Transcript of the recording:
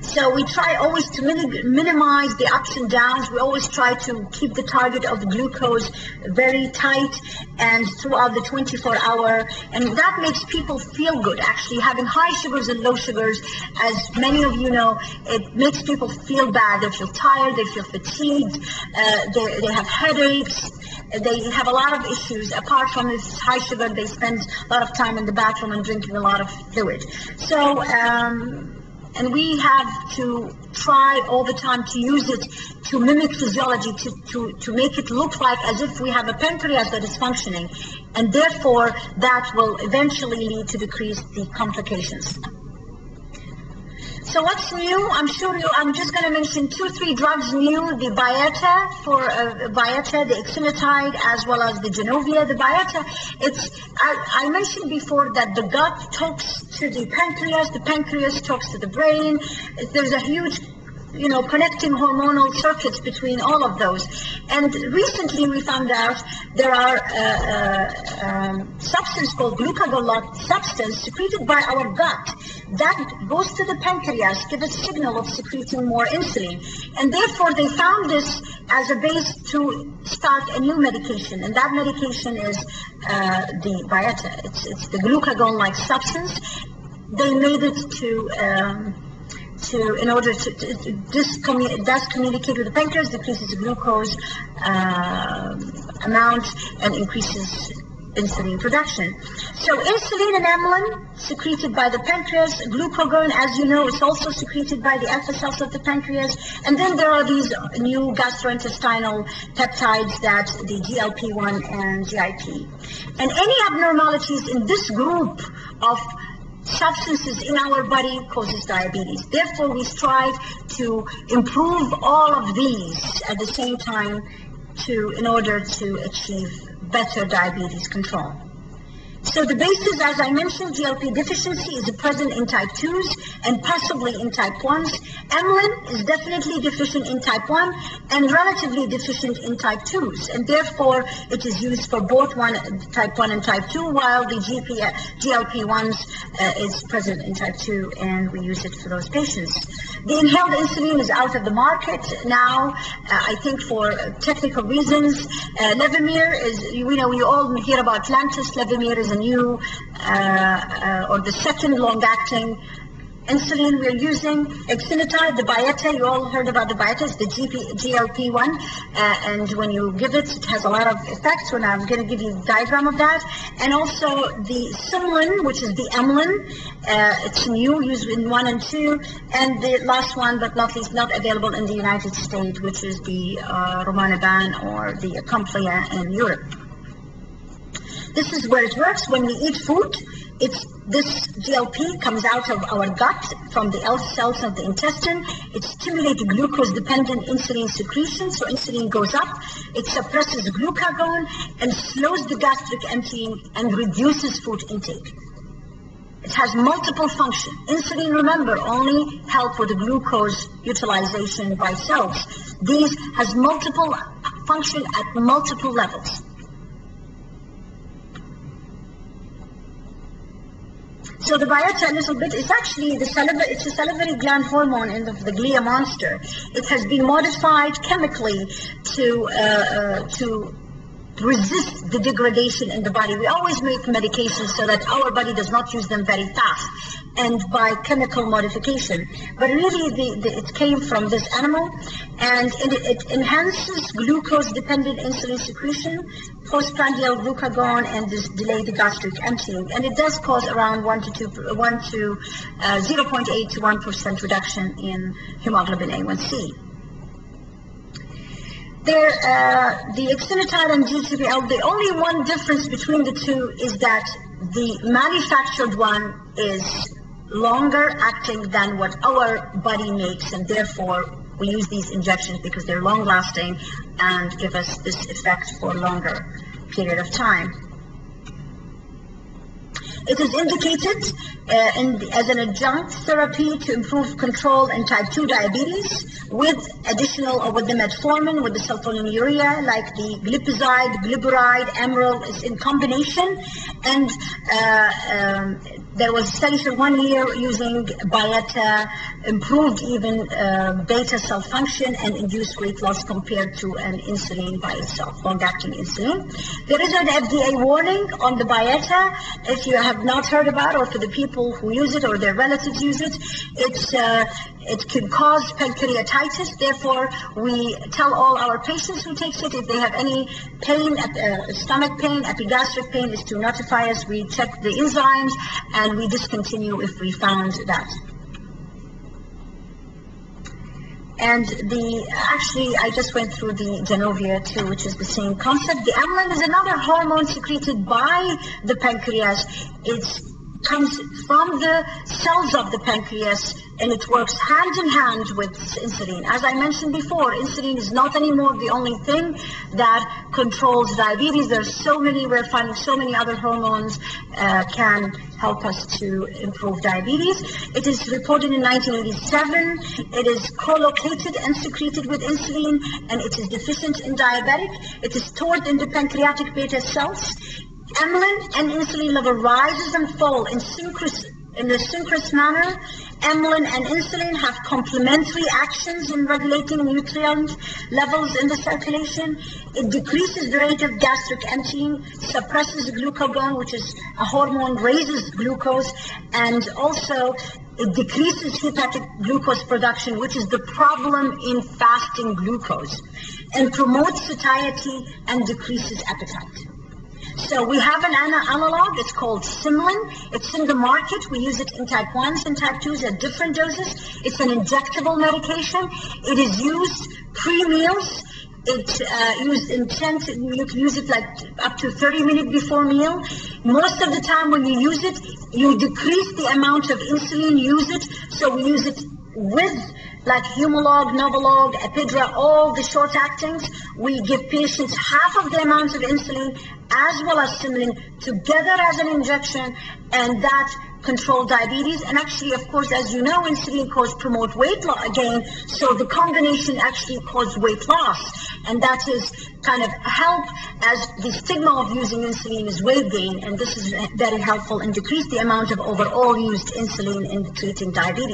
So we try always to minimize the ups and downs. We always try to keep the target of glucose very tight and throughout the 24-hour, and that makes people feel good. Actually, having high sugars and low sugars, as many of you know, it makes people feel bad. They feel tired, they feel fatigued, they have headaches, they have a lot of issues. Apart from this high sugar, they spend a lot of time in the bathroom and drinking a lot of fluid. So and we have to try all the time to use it to mimic physiology, to make it look like as if we have a pancreas that is functioning, and therefore that will eventually lead to decrease the complications. So what's new? I'm just going to mention 2-3 drugs new. The Byetta, the exenatide, as well as the Genovia. The Byetta, I mentioned before that the gut talks to the pancreas talks to the brain. There's a huge connecting hormonal circuits between all of those. And recently we found out there are substance called glucagon substance secreted by our gut that goes to the pancreas, give a signal of secreting more insulin. And therefore they found this as a base to start a new medication. And that medication is the Byetta. It's the glucagon-like substance. They made it in order to it does communicate with the pancreas, decreases the glucose amount, and increases insulin production. So insulin and amylin secreted by the pancreas. Glucagon, as you know, is also secreted by the alpha cells of the pancreas. And then there are these new gastrointestinal peptides, that the GLP-1 and GIP. And any abnormalities in this group of substances in our body causes diabetes. Therefore, we strive to improve all of these at the same time in order to achieve better diabetes control. So the basis, as I mentioned, GLP deficiency is present in type 2s and possibly in type 1s. Amylin is definitely deficient in type 1 and relatively deficient in type 2s. And therefore, it is used for both type 1 and type 2, while the GLP-1s is present in type 2, and we use it for those patients. The inhaled insulin is out of the market now, I think for technical reasons. Levemir is, we all hear about Lantus. Levemir is a new or the second long-acting insulin we're using. Exenatide, the Byetta, you all heard about the Byetta, it's the GLP-1, and when you give it, it has a lot of effects, and I'm going to give you a diagram of that. And also the Simlin, which is the amylin, it's new, used in 1 and 2, and the last one, but not least, not available in the United States, which is the Romanaban or the Acomplia in Europe. This is where it works. When we eat food, this GLP comes out of our gut from the alpha cells of the intestine. It stimulates glucose-dependent insulin secretion, so insulin goes up. It suppresses glucagon and slows the gastric emptying and reduces food intake. It has multiple functions. Insulin, remember, only help with the glucose utilization by cells. These has multiple function at multiple levels. So the Byetta, a little bit, is actually it's a salivary gland hormone in the glia monster. It has been modified chemically to resist the degradation in the body. We always make medications so that our body does not use them very fast, and by chemical modification. But really, it came from this animal, and it enhances glucose-dependent insulin secretion, postprandial glucagon, and delay the gastric emptying. And it does cause around 0.8 to 1% reduction in hemoglobin A1C. The exenatide and GCPL, the only one difference between the two is that the manufactured one is longer acting than what our body makes, and therefore we use these injections because they're long lasting and give us this effect for a longer period of time. It is indicated as an adjunct therapy to improve control in type 2 diabetes with additional, or with the metformin, with the sulfonylurea, like the glipizide, glyburide, Emerald is in combination, and There was a study for 1 year using Byetta, improved even beta cell function and induced weight loss compared to an insulin by itself, long-acting insulin. There is an FDA warning on the Byetta. If you have not heard about it, or for the people who use it or their relatives use it, it can cause pancreatitis. Therefore, we tell all our patients who takes it, if they have any pain, stomach pain, epigastric pain, is to notify us. We check the enzymes and we discontinue if we found that. And actually, I just went through the Januvia too, which is the same concept. The amylin is another hormone secreted by the pancreas. It comes from the cells of the pancreas, and it works hand in hand with insulin. As I mentioned before, insulin is not anymore the only thing that controls diabetes. There's so many, we're finding so many other hormones can help us to improve diabetes. It is reported in 1987. It is co-located and secreted with insulin, and it is deficient in diabetic. It is stored in the pancreatic beta cells. Amylin and insulin level rises and fall in a synchronous manner. Amylin and insulin have complementary actions in regulating nutrient levels in the circulation. It decreases the rate of gastric emptying, suppresses glucagon, which is a hormone, raises glucose, and also it decreases hepatic glucose production, which is the problem in fasting glucose, and promotes satiety and decreases appetite. So we have an analog, it's called Simlin. It's in the market. We use it in type 1s and type 2s at different doses. It's an injectable medication. It is used pre-meals. It's used you can use it like up to 30 minutes before meal. Most of the time when you use it, you decrease the amount of insulin you use it. So we use it with like Humalog, Novolog, Epidra, all the short actings. We give patients half of the amount of insulin as well as Simlin together as an injection, and that control diabetes. And actually, of course, as you know, insulin promote weight loss again, so the combination actually causes weight loss, and that is kind of help, as the stigma of using insulin is weight gain, and this is very helpful and decrease the amount of overall used insulin in treating diabetes.